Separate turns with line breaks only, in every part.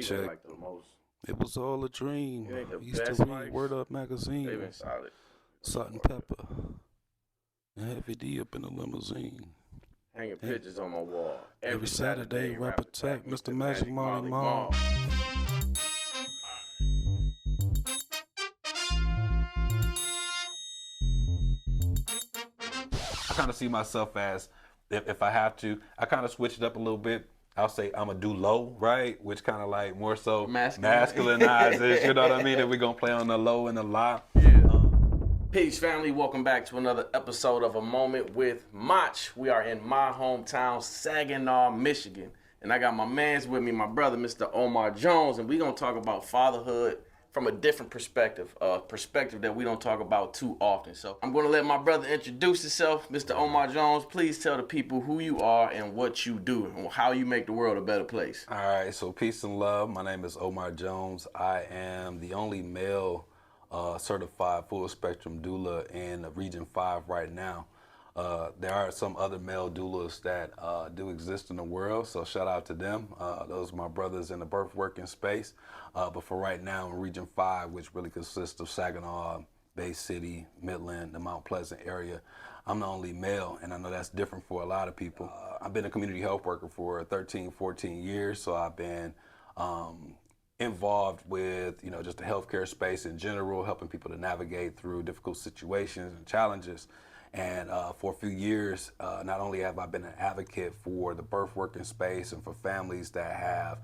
check.
Like the most.
It was all a dream.
It ain't the
Used to
best
read
mics.
Word Up
They've
magazine.
been solid.
Salt and Pepper. And Heavy D up in the limousine.
Hanging pictures on my wall.
Every Saturday, Rap Attack, Mr. Magic Molly Mall.
I kind of see myself as, if I have to, I kind of switch it up a little bit. I'll say I'm a low, right? Which kind of like more so masculinizes, you know what I mean? That we're going to play on the low and the la.
Yeah. Peace, family. Welcome back to another episode of A Moment with Mach. We are in my hometown, Saginaw, Michigan. And I got my mans with me, my brother, Mr. Omar Jones. And we're going to talk about fatherhood from a different perspective, a perspective that we don't talk about too often. So I'm going to let my brother introduce himself. Mr. Omar Jones, please tell the people who you are and what you do and how you make the world a better place.
All right, so peace and love. My name is Omar Jones. I am the only male certified full spectrum doula in Region 5 right now. There are some other male doulas that do exist in the world, so shout out to them. Those are my brothers in the birth working space. But for right now, in Region 5, which really consists of Saginaw, Bay City, Midland, the Mount Pleasant area, I'm the only male, and I know that's different for a lot of people. I've been a community health worker for 13, 14 years, so I've been involved with, just the healthcare space in general, helping people to navigate through difficult situations and challenges. And for a few years, not only have I been an advocate for the birth working space and for families that have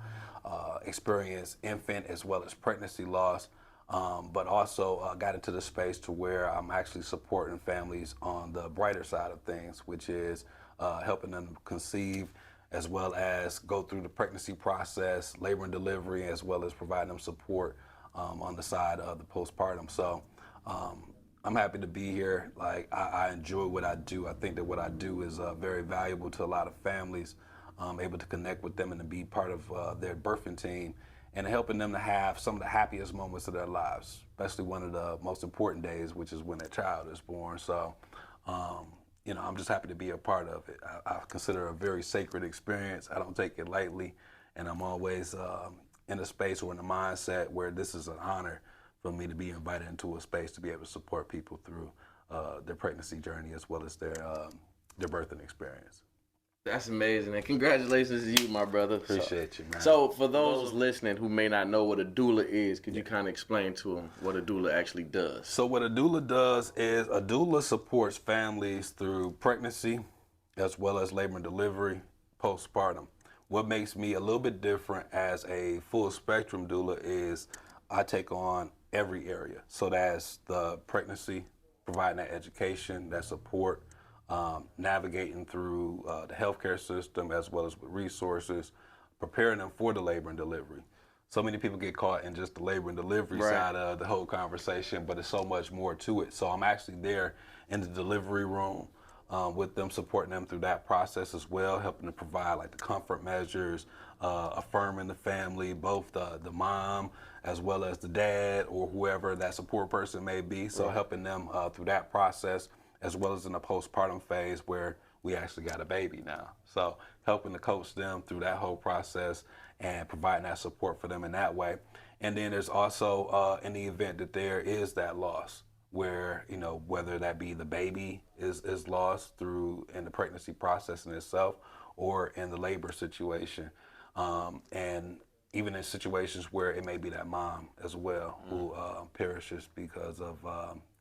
experienced infant as well as pregnancy loss, but also got into the space to where I'm actually supporting families on the brighter side of things, which is helping them conceive as well as go through the pregnancy process, labor and delivery, as well as providing them support on the side of the postpartum. So I'm happy to be here. Like, I enjoy what I do. I think that what I do is very valuable to a lot of families. Able to connect with them and to be part of their birthing team and helping them to have some of the happiest moments of their lives, especially one of the most important days, which is when their child is born. So, I'm just happy to be a part of it. I consider it a very sacred experience. I don't take it lightly, and I'm always in a space or in a mindset where this is an honor for me to be invited into a space to be able to support people through their pregnancy journey as well as their birthing experience.
That's amazing, and congratulations to you, my brother.
Appreciate you, man.
So for those listening who may not know what a doula is, could you kind of explain to them what a doula actually does?
So what a doula does is a doula supports families through pregnancy as well as labor and delivery, postpartum. What makes me a little bit different as a full spectrum doula is I take on every area. So that's the pregnancy, providing that education, that support, navigating through the healthcare system as well as with resources, preparing them for the labor and delivery. So many people get caught in just the labor and delivery side of the whole conversation, but there's so much more to it. So I'm actually there in the delivery room with them, supporting them through that process as well, helping to provide like the comfort measures, affirming the family, both the mom as well as the dad or whoever that support person may be. So helping them through that process, as well as in the postpartum phase where we actually got a baby now. So helping to coach them through that whole process and providing that support for them in that way. And then there's also in the event that there is that loss where, whether that be the baby is lost through in the pregnancy process in itself or in the labor situation. And even in situations where it may be that mom as well who perishes because of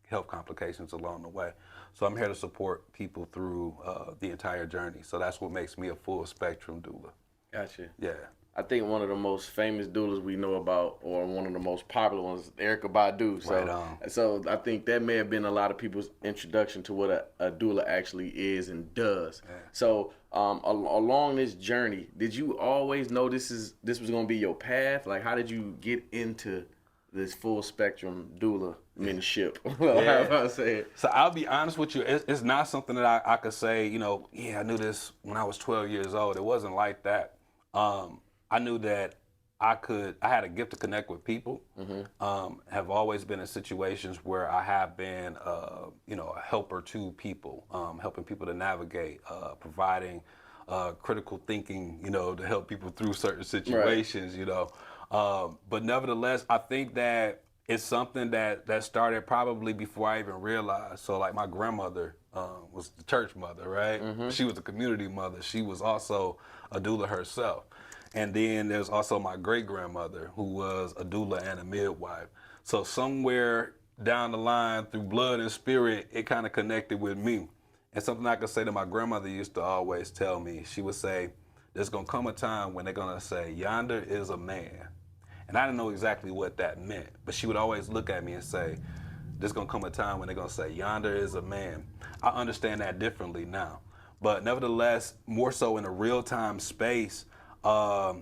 health complications along the way. So I'm here to support people through the entire journey. So that's what makes me a full spectrum doula.
Gotcha.
Yeah.
I think one of the most famous doulas we know about, or one of the most popular ones, Erykah Badu. So,
right on.
So I think that may have been a lot of people's introduction to what a doula actually is and does. Yeah. So along this journey, did you always know this was going to be your path? Like, how did you get into this full spectrum doula manship? How I say it.
So I'll be honest with you, it's not something that I could say, I knew this when I was 12 years old. It wasn't like that. I knew that I had a gift to connect with people. Have always been in situations where I have been, a helper to people, helping people to navigate, providing critical thinking, to help people through certain situations, But nevertheless, I think that it's something that started probably before I even realized. So like my grandmother was the church mother, right? She was a community mother. She was also a doula herself. And then there's also my great grandmother who was a doula and a midwife. So somewhere down the line through blood and spirit, it kind of connected with me. And something I could say that my grandmother used to always tell me, she would say, there's gonna come a time when they're gonna say, yonder is a man. And I didn't know exactly what that meant, but she would always look at me and say, there's gonna come a time when they're gonna say, yonder is a man. I understand that differently now. But nevertheless, more so in a real-time space, I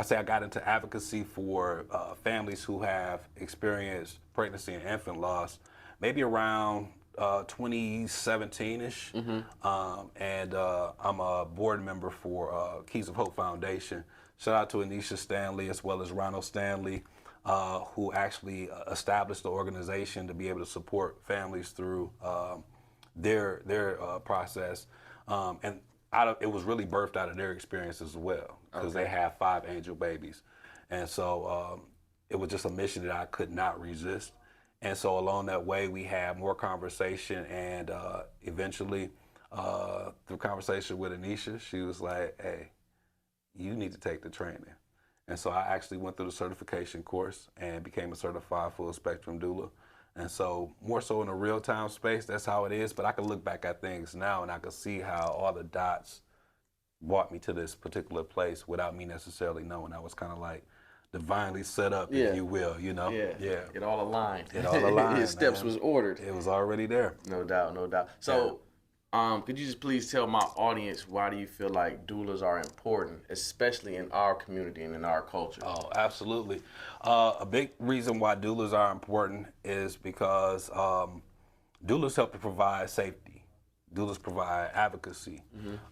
say I got into advocacy for families who have experienced pregnancy and infant loss, maybe around 2017-ish. And I'm a board member for Keys of Hope Foundation. Shout out to Anisha Stanley as well as Ronald Stanley, who actually established the organization to be able to support families through their process. And it was really birthed out of their experience as well, because they have 5 angel babies. And so it was just a mission that I could not resist. And so along that way, we had more conversation, and eventually through conversation with Anisha, she was like, hey, you need to take the training. And so I actually went through the certification course and became a certified full spectrum doula. And so more so in a real-time space, that's how it is. But I can look back at things now and I can see how all the dots brought me to this particular place without me necessarily knowing. I was kind of like divinely set up, if you will, you know?
Yeah. It all aligned.
It all aligned.
His steps was ordered.
It was already there.
No doubt, no doubt. So, could you just please tell my audience, why do you feel like doulas are important, especially in our community and in our culture?
Oh, absolutely. A big reason why doulas are important is because doulas help to provide safety. Doulas provide advocacy.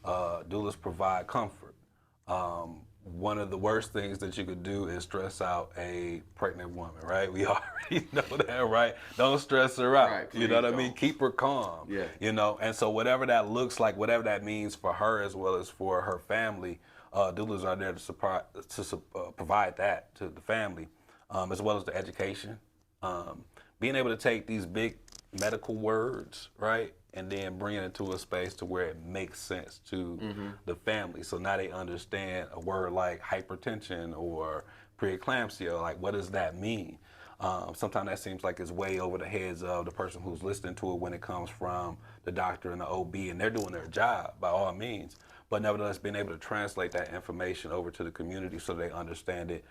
Doulas provide comfort. One of the worst things that you could do is stress out a pregnant woman, right? We already know that, right? Don't stress her out.
Right,
you know what I mean? Keep her calm.
Yeah.
You know, and so whatever that looks like, whatever that means for her as well as for her family, doulas are there to provide that to the family, as well as the education. Being able to take these big medical words, right, and then bring it into a space to where it makes sense to the family. So now they understand a word like hypertension or preeclampsia, like what does that mean? Sometimes that seems like it's way over the heads of the person who's listening to it when it comes from the doctor and the OB, and they're doing their job by all means. But nevertheless, being able to translate that information over to the community so they understand it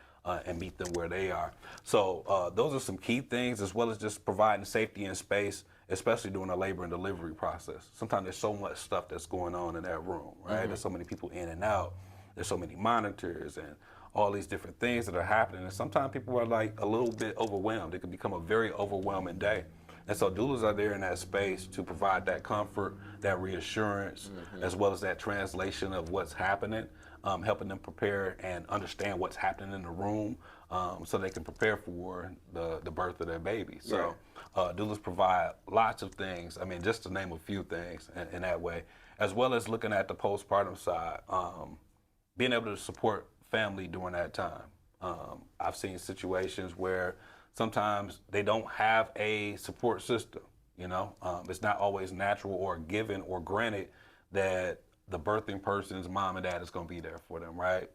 and meet them where they are. So those are some key things, as well as just providing safety and space, especially during the labor and delivery process. Sometimes there's so much stuff that's going on in that room, right? There's so many people in and out. There's so many monitors and all these different things that are happening. And sometimes people are like a little bit overwhelmed. It can become a very overwhelming day. And so doulas are there in that space to provide that comfort, that reassurance, as well as that translation of what's happening, helping them prepare and understand what's happening in the room, so they can prepare for the birth of their baby. So doulas provide lots of things, I mean, just to name a few things in that way, as well as looking at the postpartum side, being able to support family during that time. I've seen situations where sometimes they don't have a support system, you know? It's not always natural or given or granted that the birthing person's mom and dad is gonna be there for them, right?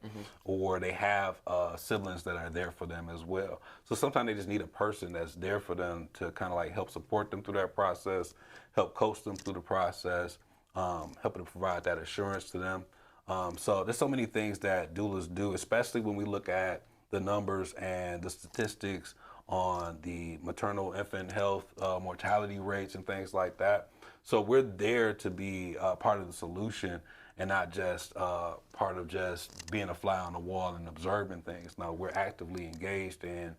Or they have siblings that are there for them as well. So sometimes they just need a person that's there for them to kind of like help support them through that process, help coach them through the process, helping to provide that assurance to them. So there's so many things that doulas do, especially when we look at the numbers and the statistics on the maternal infant health mortality rates and things like that. So we're there to be part of the solution and not just part of just being a fly on the wall and observing things. No, we're actively engaged in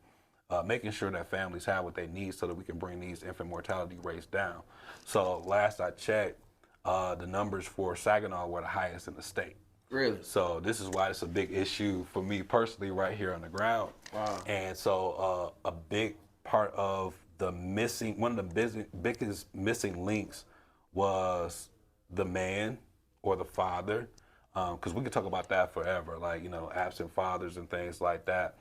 making sure that families have what they need so that we can bring these infant mortality rates down. So last I checked, the numbers for Saginaw were the highest in the state.
Really?
So this is why it's a big issue for me personally right here on the ground.
Wow.
And so a big part of the one of the biggest missing links was the man or the father, because we could talk about that forever, like, you know, absent fathers and things like that.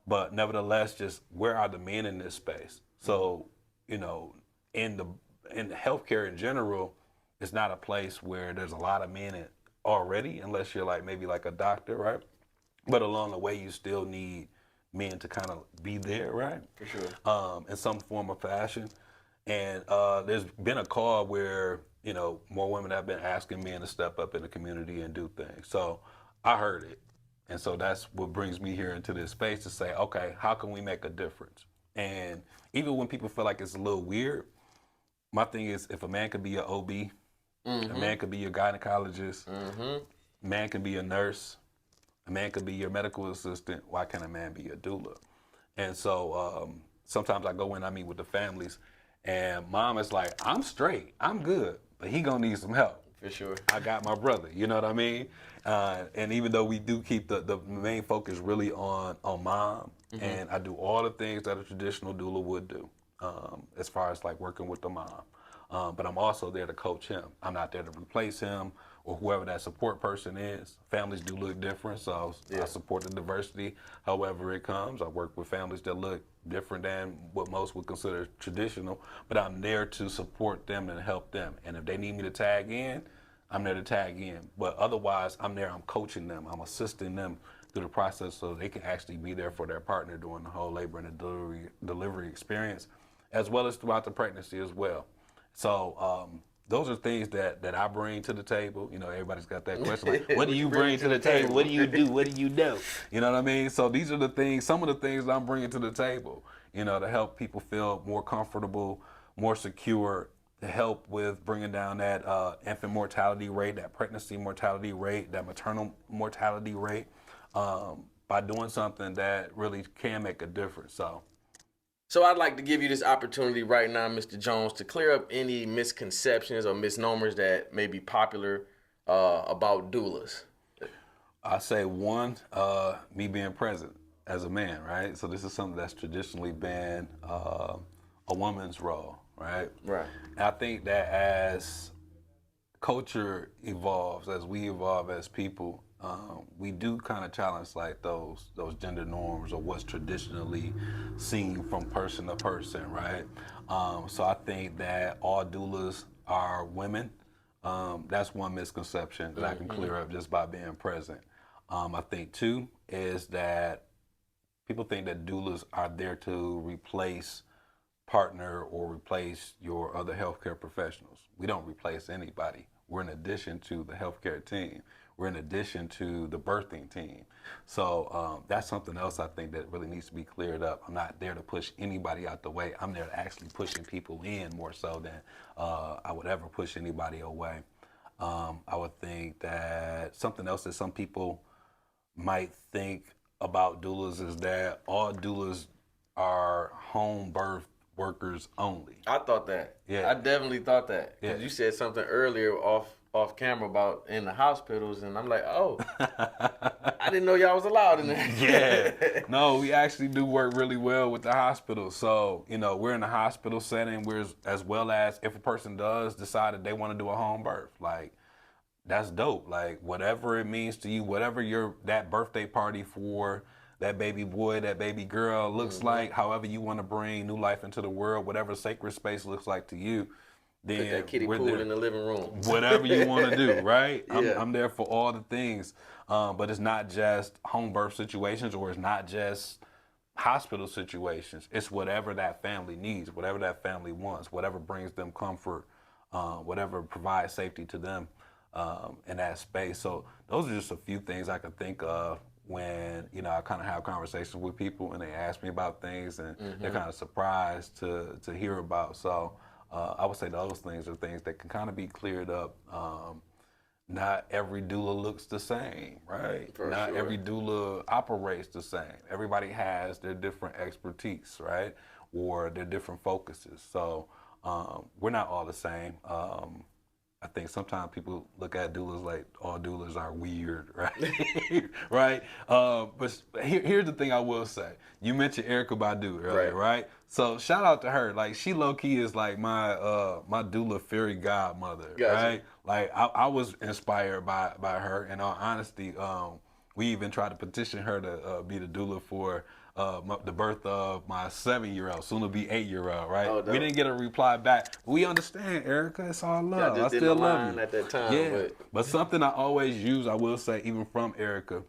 But nevertheless, just where are the men in this space? So, you know, in the healthcare in general, it's not a place where there's a lot of men in already, unless you're like maybe like a doctor, right? But along the way, you still need men to kind of be there, right?
For sure.
In some form or fashion. And there's been a call where, you know, more women have been asking men to step up in the community and do things. So I heard it. And so that's what brings me here into this space to say, okay, how can we make a difference? And even when people feel like it's a little weird, my thing is if a man could be an OB, a man could be a gynecologist, a man could be a nurse, a man could be your medical assistant, why can't a man be a doula? And so sometimes I go in, I meet with the families, and mom is like, I'm straight, I'm good, but he gonna need some help.
For sure.
I got my brother, you know what I mean? And even though we do keep the main focus really on mom, and I do all the things that a traditional doula would do, as far as like working with the mom. But I'm also there to coach him. I'm not there to replace him or whoever that support person is. Families do look different, so I support the diversity however it comes. I work with families that look different than what most would consider traditional, but I'm there to support them and help them. And if they need me to tag in, I'm there to tag in. But otherwise, I'm there, I'm coaching them, I'm assisting them through the process so they can actually be there for their partner during the whole labor and the delivery experience, as well as throughout the pregnancy as well. So those are things that I bring to the table. You know, everybody's got that question, like, what do you bring to the table? What do you do? What do you know? You know what I mean? So these are the things, some of the things that I'm bringing to the table, you know, to help people feel more comfortable, more secure, to help with bringing down that infant mortality rate, that pregnancy mortality rate, that maternal mortality rate, by doing something that really can make a difference.
So I'd like to give you this opportunity right now, Mr. Jones, to clear up any misconceptions or misnomers that may be popular about doulas.
I say one, me being present as a man, right? So this is something that's traditionally been a woman's role, right?
Right.
And I think that as culture evolves, as we evolve as people, we do kind of challenge like those gender norms or what's traditionally seen from person to person, right? So I think that all doulas are women. That's one misconception that I can clear up just by being present. I think two is that people think that doulas are there to replace partner or replace your other healthcare professionals. We don't replace anybody. We're in addition to the healthcare team. We're in addition to the birthing team. So that's something else I think that really needs to be cleared up. I'm not there to push anybody out the way. I'm there to actually pushing people in more so than I would ever push anybody away. I would think that something else that some people might think about doulas is that all doulas are home birth workers only.
I thought that.
Yeah.
I definitely thought that. Because
Yeah.
you said something earlier off camera about in the hospitals, and I'm like, oh, I didn't know y'all was allowed in there.
Yeah. No, we actually do work really well with the hospital. So, you know, we're in a hospital setting, we're as well as if a person does decide that they want to do a home birth, like, that's dope. Like, whatever it means to you, whatever that birthday party for that baby boy, that baby girl looks like, however you want to bring new life into the world, whatever sacred space looks like to you, then
Put that kiddie pool in the living room.
Whatever you want to do, right?
Yeah.
I'm there for all the things. But it's not just home birth situations, or it's not just hospital situations. It's whatever that family needs, whatever that family wants, whatever brings them comfort, whatever provides safety to them in that space. So those are just a few things I can think of when, you know, I kind of have conversations with people and they ask me about things and they're kind of surprised to hear about. So I would say those things are things that can kind of be cleared up. Not every doula looks the same, right? Not
sure.
every doula operates the same. Everybody has their different expertise, right? Or their different focuses. So we're not all the same. I think sometimes people look at doulas like all doulas are weird, right? Right? But here's the thing I will say. You mentioned Erykah Badu earlier, right? So shout out to her. Like, she low key is like my doula fairy godmother, right? Like, I was inspired by her. In all honesty, we even tried to petition her to be the doula for the birth of my 7-year-old, soon to be 8-year-old, right?
Oh,
We
dope.
didn't get a reply back. We understand, Erica. It's all
Yeah,
love.
I
I
just didn't
still love
align
you.
at that time,
Yeah, but something I always use, I will say, even from Erica,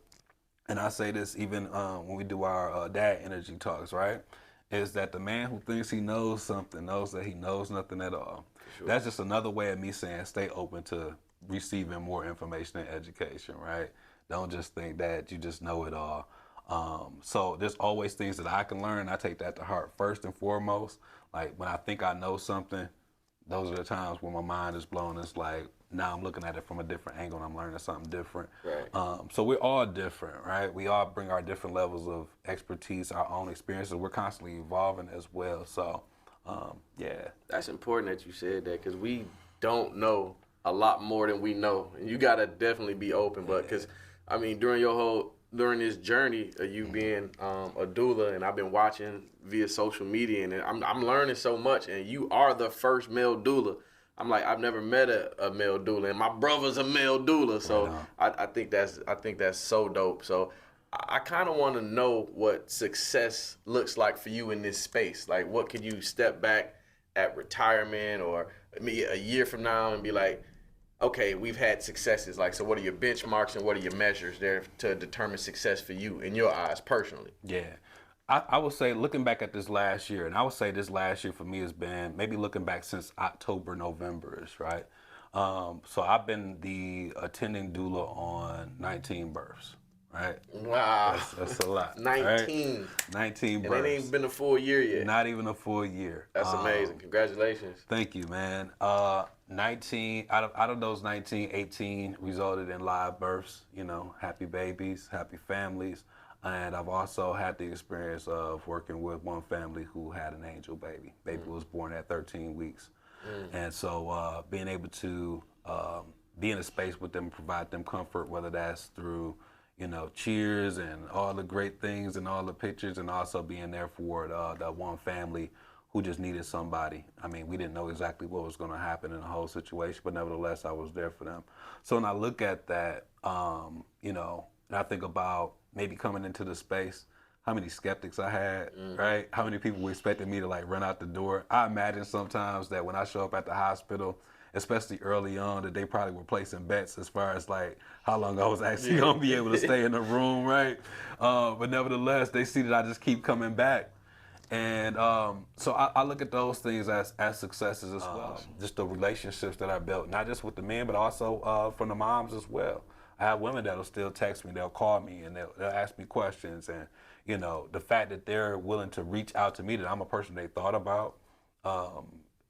and I say this even when we do our dad energy talks, right? Is that the man who thinks he knows something knows that he knows nothing at all.
sure.
That's just another way of me saying stay open to receiving more information and education, right? Don't just think that you just know it all. So there's always things that I can learn. I take that to heart first and foremost. Like when I think I know something, those are the times when my mind is blown. It's like now I'm looking at it from a different angle and I'm learning something different.
Right.
So we're all different, right? We all bring our different levels of expertise, our own experiences. We're constantly evolving as well. So, yeah.
That's important that you said that because we don't know a lot more than we know, and you gotta definitely be open. But because I mean, during this journey of you being a doula, and I've been watching via social media, and I'm learning so much. And you are the first male doula. I'm like, I've never met a male doula, and my brother's a male doula. So I think that's so dope. So I kind of want to know what success looks like for you in this space. Like, what could you step back at retirement or maybe a year from now and be like, okay, we've had successes. Like, so what are your benchmarks and what are your measures there to determine success for you in your eyes personally?
Yeah. I would say looking back at this last year, and I would say this last year for me has been maybe looking back since October, November-ish, right? So I've been the attending doula on 19 births, right?
Wow.
That's a lot.
19.
Right? 19
And
births.
it ain't been a full year yet.
Not even a full year.
That's amazing. Congratulations.
Thank you, man. 19 out of those 19, 18 resulted in live births, happy babies, happy families. And I've also had the experience of working with one family who had an angel baby. Baby was born at 13 weeks. And so being able to be in a space with them, provide them comfort, whether that's through, cheers and all the great things and all the pictures, and also being there for the one family who just needed somebody. I mean, we didn't know exactly what was going to happen in the whole situation, but nevertheless, I was there for them. So when I look at that, and I think about maybe coming into the space, how many skeptics I had, right? How many people expected me to like run out the door. I imagine sometimes that when I show up at the hospital, especially early on, that they probably were placing bets as far as like how long I was actually gonna be able to stay in the room, right? But nevertheless, they see that I just keep coming back. And so I look at those things as successes as well. Just the relationships that I built, not just with the men, but also from the moms as well. I have women that'll still text me, they'll call me, and they'll ask me questions. And, the fact that they're willing to reach out to me, that I'm a person they thought about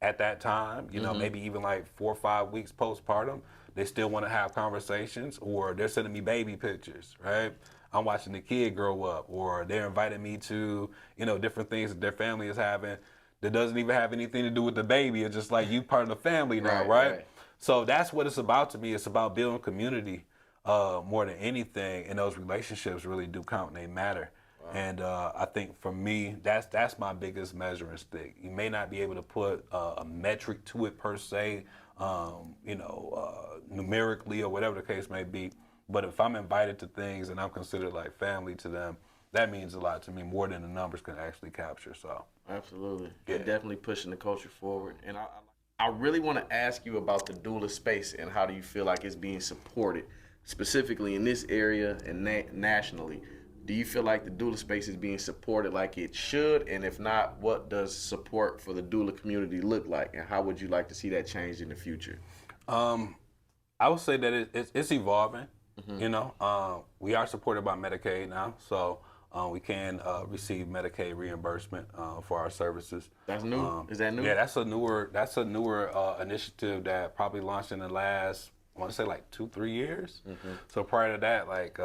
at that time, maybe even like 4 or 5 weeks postpartum, they still want to have conversations, or they're sending me baby pictures, right? I'm watching the kid grow up, or they're inviting me to, different things that their family is having that doesn't even have anything to do with the baby. It's just like you part of the family now, right? So that's what it's about to me. It's about building community more than anything, and those relationships really do count and they matter. Wow. And I think for me, that's my biggest measuring stick. You may not be able to put a metric to it per se, numerically or whatever the case may be. But if I'm invited to things and I'm considered like family to them, that means a lot to me, more than the numbers can actually capture. So
absolutely, yeah. You're definitely pushing the culture forward. And I really want to ask you about the doula space and how do you feel like it's being supported, specifically in this area and nationally. Do you feel like the doula space is being supported like it should? And if not, what does support for the doula community look like? And how would you like to see that change in the future?
I would say that it's evolving. We are supported by Medicaid now, so we can receive Medicaid reimbursement for our services.
That's new. Is that new?
Yeah, that's a newer initiative that probably launched in the last, I want to say like 2-3 years. So prior to that, like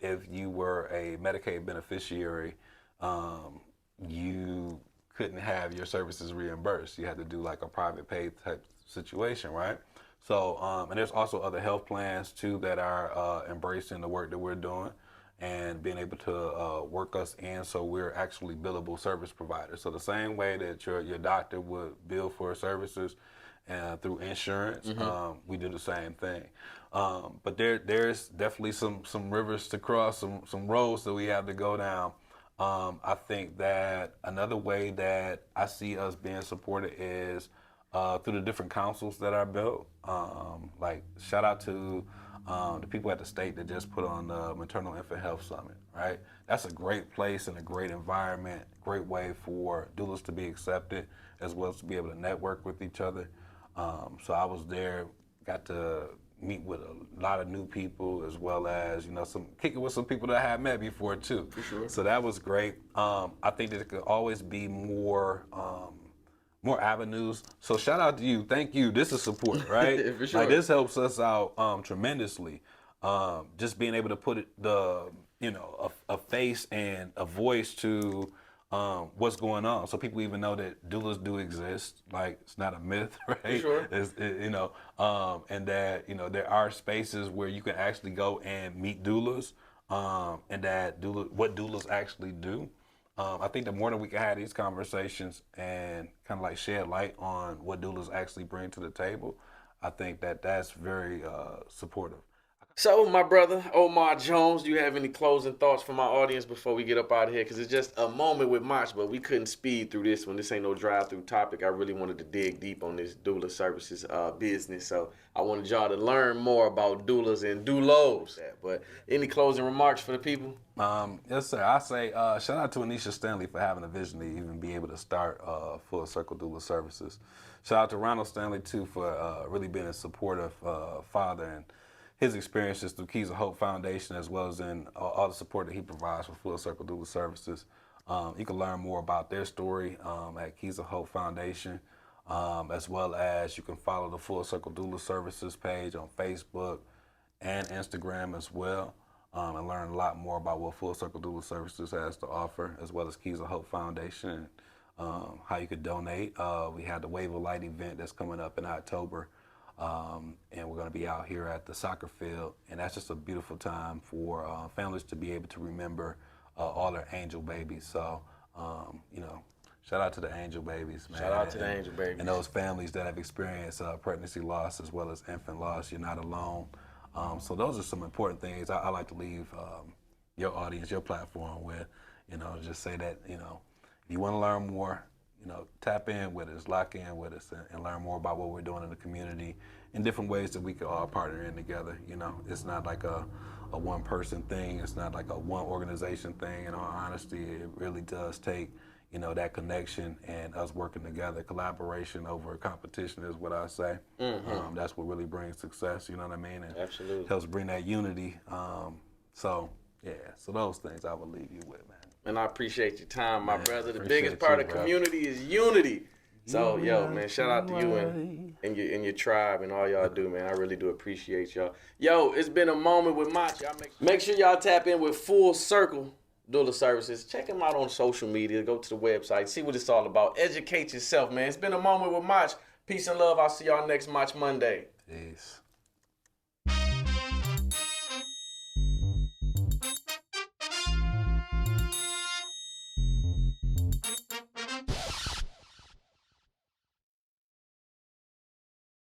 if you were a Medicaid beneficiary, you couldn't have your services reimbursed. You had to do like a private pay type situation, right? So, and there's also other health plans too that are embracing the work that we're doing and being able to work us in, so we're actually billable service providers. So the same way that your doctor would bill for services through insurance, we do the same thing. But there's definitely some rivers to cross, some roads that we have to go down I think that another way that I see us being supported is through the different councils that are built. Like shout out to the people at the state that just put on the Maternal Infant Health Summit, right? That's a great place and a great environment, great way for doulas to be accepted as well as to be able to network with each other. So I was there, got to meet with a lot of new people as well as, some kicking with some people that I had met before too.
For sure.
So that was great. I think that it could always be more avenues. So shout out to you. Thank you. This is support, right?
For sure.
Like this helps us out tremendously. Just being able to put a face and a voice to what's going on, so people even know that doulas do exist. Like it's not a myth, right?
Sure.
And that there are spaces where you can actually go and meet doulas, and that what doulas actually do. I think the more that we can have these conversations and kind of like shed light on what doulas actually bring to the table, I think that that's very supportive.
So, my brother, Omar Jones, do you have any closing thoughts for my audience before we get up out of here? Because it's just a moment with Mach, but we couldn't speed through this one. This ain't no drive-through topic. I really wanted to dig deep on this doula services business. So I wanted y'all to learn more about doulas and doulos. But any closing remarks for the people?
Yes, sir. I say shout out to Anisha Stanley for having a vision to even be able to start Full Circle Doula Services. Shout out to Ronald Stanley, too, for really being a supportive father and his experiences through Keys of Hope Foundation, as well as in all the support that he provides for Full Circle Doula Services. You can learn more about their story at Keys of Hope Foundation, as well as you can follow the Full Circle Doula Services page on Facebook and Instagram as well, and learn a lot more about what Full Circle Doula Services has to offer, as well as Keys of Hope Foundation, how you could donate. We had the Wave of Light event that's coming up in October. And we're going to be out here at the soccer field, and that's just a beautiful time for families to be able to remember all their angel babies. So, shout out to the angel babies, man.
Shout out to the angel babies.
And those families that have experienced pregnancy loss as well as infant loss. You're not alone. So those are some important things I like to leave your audience, your platform with. Just say that, if you want to learn more, tap in with us, lock in with us, and learn more about what we're doing in the community in different ways that we can all partner in together. It's not like a one-person thing. It's not like a one organization thing. In all honesty, it really does take, that connection and us working together. Collaboration over competition is what I say. Mm-hmm. That's what really brings success, you know what I mean? And
absolutely
helps bring that unity. So those things I will leave you with, man.
And I appreciate your time, my brother. The
appreciate
biggest part
you,
of
bro.
community is unity. So, man, shout out to you and your tribe and all y'all do, man. I really do appreciate y'all. Yo, it's been a moment with Mach. Y'all make sure y'all tap in with Full Circle Doula Services. Check them out on social media. Go to the website. See what it's all about. Educate yourself, man. It's been a moment with Mach. Peace and love. I'll see y'all next Mach Monday.
Peace.